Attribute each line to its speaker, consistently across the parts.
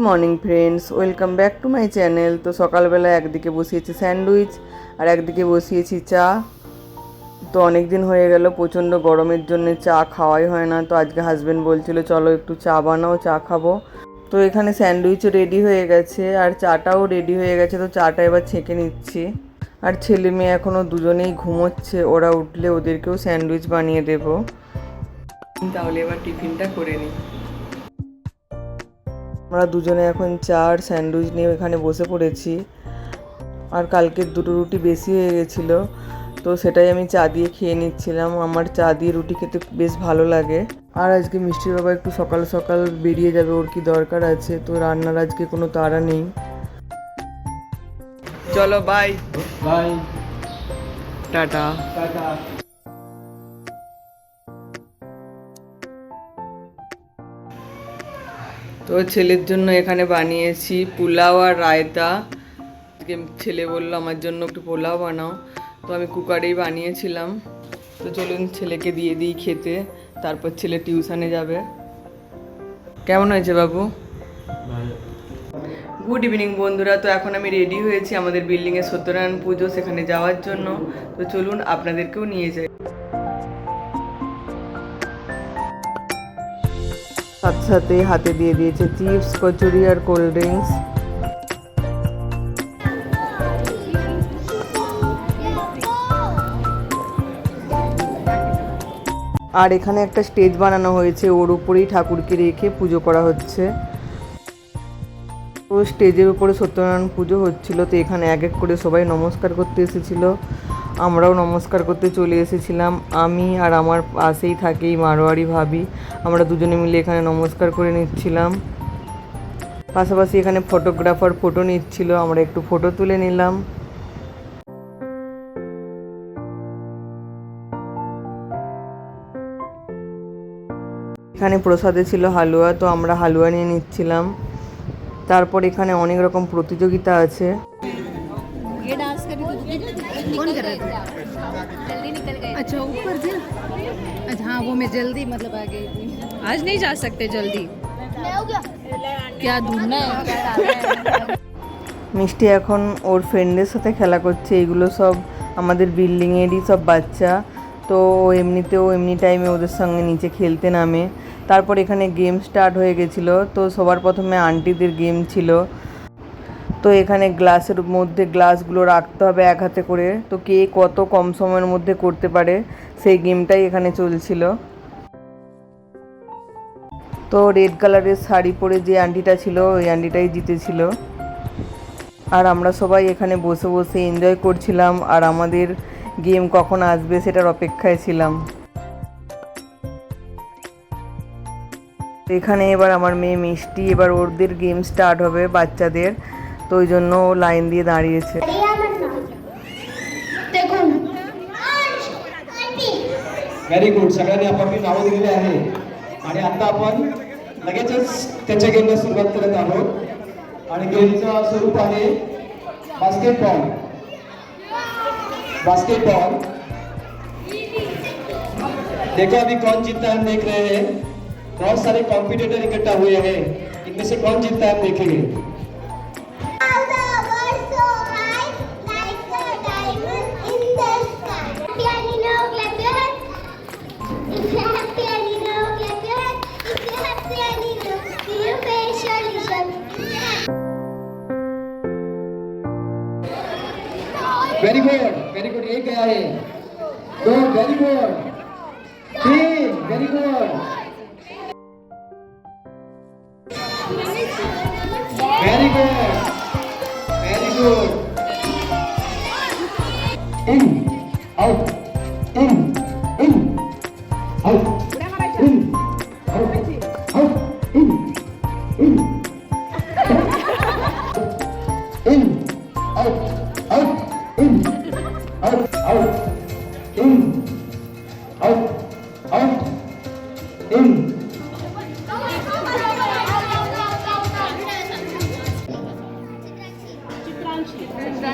Speaker 1: Morning friends, welcome back to my channel. তো সকালবেলা একদিকে বসিয়েছি স্যান্ডউইচ আর একদিকে বসিয়েছি চা। তো অনেক দিন হয়ে গেল, প্রচণ্ড গরমের জন্য চা খাওয়াই হয় না। তো আজকে হাজব্যান্ড বলছিল চলো একটু চা বানাও, চা খাবো। তো এখানে স্যান্ডউইচও রেডি হয়ে গেছে আর চাটাও রেডি হয়ে গেছে। তো চাটা এবার ছেঁকে নিচ্ছি। আর ছেলে মেয়ে এখনও দুজনেই ঘুমোচ্ছে, ওরা উঠলে ওদেরকেও স্যান্ডউইচ বানিয়ে দেবো। তাহলে এবার টিফিনটা করে নিই। আমরা দুজনে এখন চা আর স্যান্ডউইচ নিয়ে এখানে বসে পড়েছি। আর কালকের দুটো রুটি বেশি হয়ে গেছিলো, তো সেটাই আমি চা দিয়ে খেয়ে নিচ্ছিলাম। আমার চা দিয়ে রুটি খেতে বেশ ভালো লাগে। আর আজকে মিষ্টির বাবা একটু সকাল সকাল বেরিয়ে যাবে, ওর কি দরকার আছে, তো রান্নার আজকে কোনো তাড়া নেই। চলো বাই
Speaker 2: বাই,
Speaker 1: টাটা।
Speaker 2: টাটা।
Speaker 1: তো ছেলের জন্য এখানে বানিয়েছি পোলাও আর রায়তা। ছেলে বললো আমার জন্য একটু পোলাও বানাও, তো আমি কুকারেই বানিয়েছিলাম। তো চলুন ছেলেকে দিয়ে দিই খেতে, তারপর ছেলে টিউশনে যাবে। কেমন হয়েছে বাবু? গুড ইভিনিং বন্ধুরা। তো এখন আমি রেডি হয়েছি আমাদের বিল্ডিংয়ে সত্যনারায়ণ পুজো, সেখানে যাওয়ার জন্য। তো চলুন আপনাদেরকেও নিয়ে যাই। সাথে সাথে হাতে দিয়ে দিয়েছে চিপস, কচুরি আর কোল্ড ড্রিঙ্কস। আর এখানে একটা স্টেজ বানানো হয়েছে, ওর উপরেই ঠাকুরকে রেখে পুজো করা হচ্ছে। তো স্টেজের উপরে সত্যনারায়ণ পুজো হচ্ছিল। তো এখানে এক এক করে সবাই নমস্কার করতে এসেছিল, আমরাও নমস্কার করতে চলে এসেছিলাম। আমি আর আমার পাশেই থাকে এই মারোয়ারি ভাবি, আমরা দুজনে মিলে এখানে নমস্কার করে নিচ্ছিলাম। পাশাপাশি এখানে ফটোগ্রাফার ফটো নিচ্ছিল, আমরা একটু ফটো তুলে নিলাম। এখানে প্রসাদে ছিল হালুয়া, তো আমরা হালুয়া নিয়ে নিচ্ছিলাম। তারপর এখানে অনেক রকম প্রতিযোগিতা আছে।
Speaker 3: अच्छा ऊपर से, अच्छा हाँ वो मैं जल्दी मतलब आ गई थी। आज नहीं जा सकते जल्दी, क्या ढूंढना है क्या डालना है।
Speaker 1: মিষ্টি এখন ওর ফ্রেন্ডের সাথে খেলা করছে। এগুলো সব আমাদের বিল্ডিংয়েরই সব বাচ্চা। তো এমনিতেও এমনি টাইমে ওদের সঙ্গে নিচে খেলতে নামে। তারপর এখানে গেম স্টার্ট হয়ে গেছিলো। তো সবার প্রথমে আন্টিদের গেম ছিল। তো এখানে গ্লাসের মধ্যে গ্লাসগুলো রাখতে হবে এক হাতে করে। তো কে কত কম সময়ের মধ্যে করতে পারে সেই গেমটাই এখানে চলছিল। তো রেড কালারের শাড়ি পরে যে আন্টিটা ছিল, ওই আন্টিটাই জিতেছিল। আর আমরা সবাই এখানে বসে বসে এনজয় করছিলাম আর আমাদের গেম কখন আসবে সেটার অপেক্ষায় ছিলাম। এখানে এবার আমার মেয়ে মিষ্টি, এবার ওদের গেম স্টার্ট হবে বাচ্চাদের, তো ওই জন্য ও লাইন দিয়ে দাঁড়িয়েছে।
Speaker 2: Very good. सगळ्यांनी आपापली नावं दिलेली आहे आणि आता आपण लगेचच त्याच्या गेमला सुरुवात करत आहोत. आणि गेमचं स्वरूप आहे बास्केटबॉल. बास्केटबॉल. देखो अभी कौन जीतता है हम देख रहे हैं. बहुत सारे कॉम्पिटिटर इकट्ठा हुए हैं, इनमें से कौन जीतता है हम देखेंगे. Very good. एक गया है, दो, वेरी गुड, तीन, very good, very good, very good. In, out, in, out, in, out, in, out, out. In, out, out, in, out, out, in.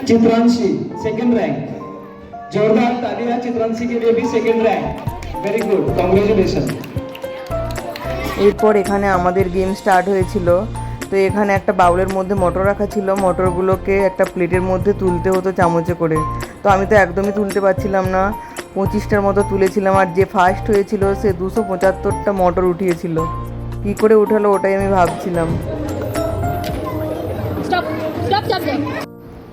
Speaker 2: Chitranshi second rank. जोरदार तालियां चित्रांशी के लिए भी second rank. Very good, congratulation.
Speaker 1: এরপর এখানে আমাদের game start হয়েছিল। তো এখানে একটা বাউলের মধ্যে মটর রাখা ছিল, মটরগুলোকে একটা প্লেটের মধ্যে তুলতে হতো চামচে করে। তো আমি তো একদমই তুলতে পারছিলাম না, 25টার মতো তুলেছিলাম, আর যে ফার্স্ট হয়েছিল সে 275টা মটর উঠিয়েছিল। কী করে উঠালো ওটাই আমি ভাবছিলাম।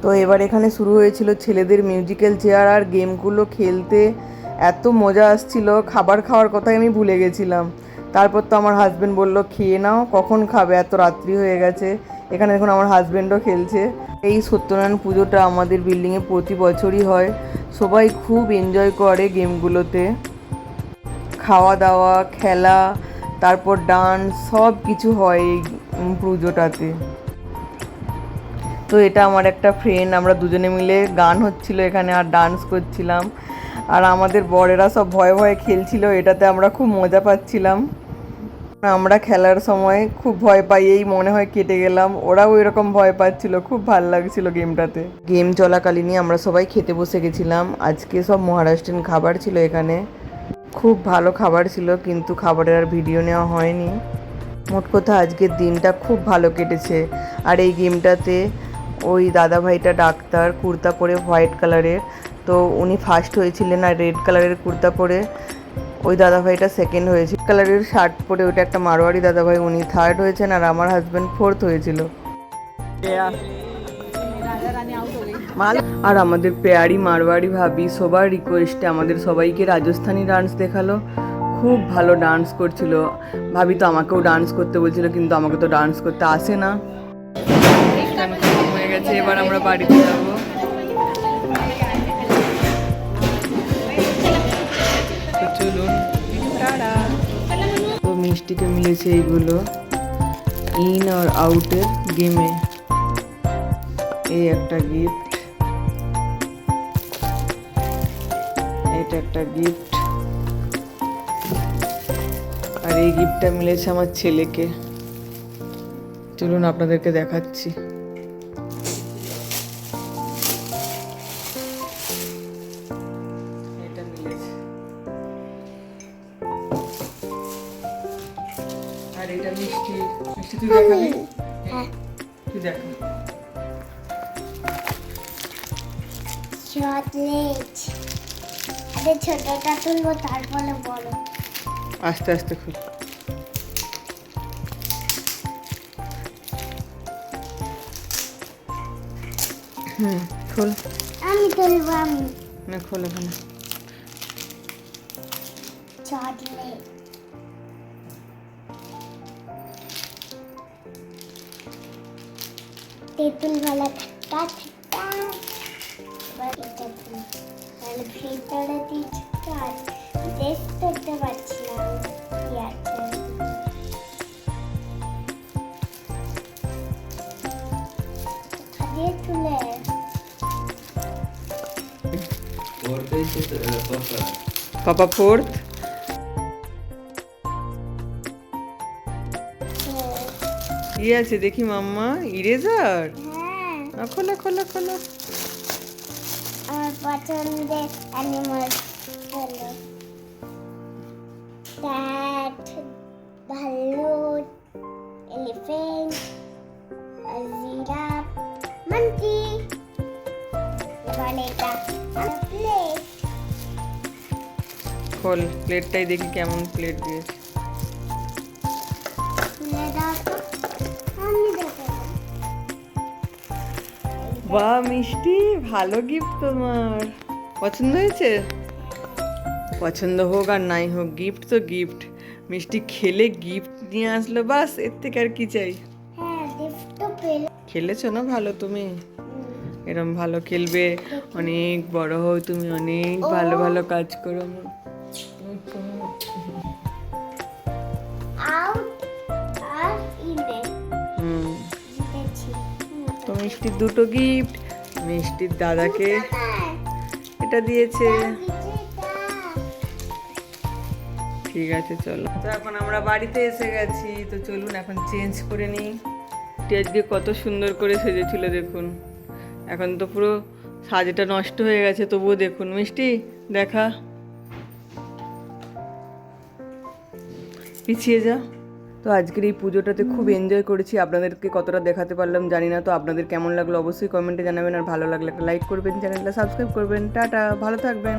Speaker 1: তো এবার এখানে শুরু হয়েছিল ছেলেদের মিউজিক্যাল চেয়ার, আর গেমগুলো খেলতে এত মজা আসছিল, খাবার খাওয়ার কথাই আমি ভুলে গেছিলাম। তারপর তো আমার হাজব্যান্ড বলল খেয়ে নাও, কখন খাবে, এত রাত্রি হয়ে গেছে। এখানে দেখুন আমার হাজব্যান্ডও খেলছে। এই সত্যনারায়ণ পুজোটা আমাদের বিল্ডিংয়ে প্রতি বছরই হয়, সবাই খুব এনজয় করে গেমগুলোতে, খাওয়া দাওয়া, খেলা, তারপর ডান্স, সব কিছু হয় এই পুজোটাতে। তো এটা আমার একটা ফ্রেন্ড, আমরা দুজনে মিলে গান হচ্ছিল এখানে আর ডান্স করছিলাম, আর আমাদের বড়েরা সব ভয়ে ভয়ে খেলছিল, এটাতে আমরা খুব মজা পাচ্ছিলাম। আমরা খেলার সময় খুব ভয় পাই, এই মনে হয় কেটে গেলাম, ওরাও এরকম ভয় পাচ্ছিল, খুব ভালো লাগছিল গেমটাতে। গেম চলাকালীনই আমরা সবাই খেতে বসে গেছিলাম। আজকে সব মহারাষ্ট্রিয়ান খাবার ছিল এখানে, খুব ভালো খাবার ছিল, কিন্তু খাবারের আর ভিডিও নেওয়া হয়নি। মোট কথা আজকের দিনটা খুব ভালো কেটেছে। আর এই গেমটাতে ওই দাদাভাইটা ডাক্তার, কুর্তা পরে হোয়াইট কালারের, তো উনি ফার্স্ট হয়েছিলেন, আর রেড কালারের কুর্তা পরে ওই দাদাভাইটা সেকেন্ড হয়েছিল। কালারের শার্ট পরে ওইটা একটা মারোয়ারি দাদাভাই, উনি থার্ড হয়েছেন, আর আমার হাজব্যান্ড ফোর্থ হয়েছিল। আর আমাদের পেয়ারি মারোয়ারি ভাবি সবার রিকোয়েস্টে আমাদের সবাইকে রাজস্থানি ডান্স দেখালো, খুব ভালো ডান্স করছিল। ভাবি তো আমাকেও ডান্স করতে বলছিল, কিন্তু আমাকে তো ডান্স করতে আসে না। হয়ে গেছে, এবার আমরা বাড়িতে যাবো। চলুন, তো মিষ্টিকে মিলেছে এইগুলো ইন আর আউটের গেমে। এই একটা গিফট, এটা একটা গিফট, আর এই গিফটটা মিলেছে আমার ছেলেকে। চলুন আপনাদেরকে দেখাচ্ছি। এটা মিলেছে, আর এটা মিষ্টি। মিষ্টি তুই দেখাবি? তুই দেখা।
Speaker 4: চকলেট। আরে ছোটটা তুলবো তারপরে বড়।
Speaker 1: আস্তে আস্তে খুব। খোল।
Speaker 4: আমি তুলবো আমি।
Speaker 1: না খোল এখানে।
Speaker 4: চকলেট। তেঁতুল वाला खट्टा खट्टा। এবার এটা তুল। তাহলে ভিতরে দিচ্ছি আর টেস্ট করতে পারছি না কি আছে। দিয়ে তুলে
Speaker 1: পাপা ফোর্থ। কি আছে দেখি মাম্মা? ইরেজার।
Speaker 4: হ্যাঁ
Speaker 1: খোলা খোলা খোলা।
Speaker 4: আমার পছন্দের অ্যানিমাল হলো ক্যাট, ভাল্লুক, এলিফ্যান্ট, জিরাফ, মাঙ্কি। এবার এটা প্লেট।
Speaker 1: খোল প্লেটটাই দেখি কেমন প্লেট দিয়েছে।
Speaker 4: খুলে দাও তো, আমি দেখাবো।
Speaker 1: বাহ মিষ্টি, ভালো গিফট তোমার। পছন্দ হয়েছে? পছন্দ হোক আর নাই হোক, গিফট তো গিফট। মিষ্টি খেলে গিফট নিয়ে আসলো, বাস এর থেকে আর কি চাই।
Speaker 4: হ্যাঁ গিফট তো পেলে।
Speaker 1: খেলেছো না ভালো তুমি? এরম ভালো খেলবে, অনেক বড় হও তুমি, অনেক ভালো ভালো কাজ করো।
Speaker 4: আউট আর ইনে জিতেছি।
Speaker 1: তো মিষ্টির দুটো গিফট, মিষ্টির দাদাকে এটা দিয়েছে। ঠিক আছে চলো, তো এখন আমরা বাড়িতে এসে গেছি, তো চলুন এখন চেঞ্জ করে নিই। আজকে কত সুন্দর করে সেজেছিল দেখুন, এখন তো পুরো সাজটা নষ্ট হয়ে গেছে, তবুও দেখুন। মিষ্টি দেখা, পিছিয়ে যা, তো আজকের এই পুজোটাতে খুব এনজয় করেছি, আপনাদেরকে কতটা দেখাতে পারলাম জানি না। তো আপনাদের কেমন লাগলো অবশ্যই কমেন্টে জানাবেন, আর ভালো লাগলে একটা লাইক করবেন, চ্যানেলটা সাবস্ক্রাইব করবেন। টাটা, ভালো থাকবেন।